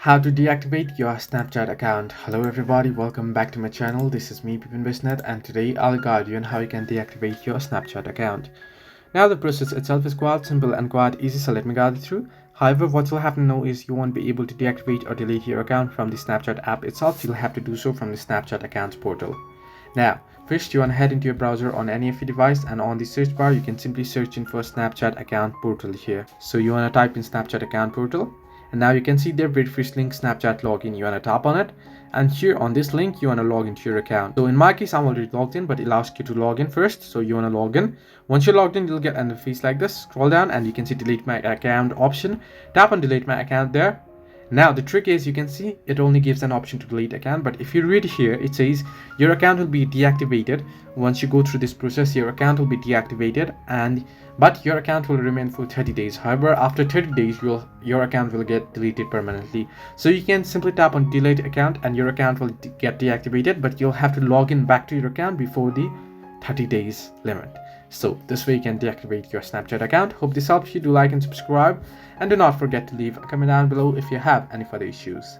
How to deactivate your Snapchat account. Hello everybody, welcome back to my channel. This is me Pipin Bisnet, and today I'll guide you on how you can deactivate your Snapchat account. Now the process itself is quite simple and quite easy, so let me guide you through. However, what you'll have to know is you won't be able to deactivate or delete your account from the Snapchat app itself. You'll have to do so from the Snapchat accounts portal. Now first, you want to head into your browser on any of your device, and on the search bar you can simply search in for Snapchat account portal here. So you want to type in Snapchat account portal, and now you can see their very first link, Snapchat login. You want to tap on it, and here on this link you want to log into your account. So in my case I'm already logged in, but it'll ask you to log in first, so you want to log in. Once you're logged in, you'll get an interface like this. Scroll down and you can see delete my account option. Tap on delete my account there. Now the trick is, you can see it only gives an option to delete account, but if you read here, it says your account will be deactivated. Once you go through this process, your account will be deactivated, but your account will remain for 30 days. However, after 30 days your account will get deleted permanently. So you can simply tap on delete account and your account will get deactivated, but you'll have to log in back to your account before the 30 days limit. So this way you can deactivate your Snapchat account. Hope this helps you. Do like and subscribe, and do not forget to leave a comment down below if you have any further issues.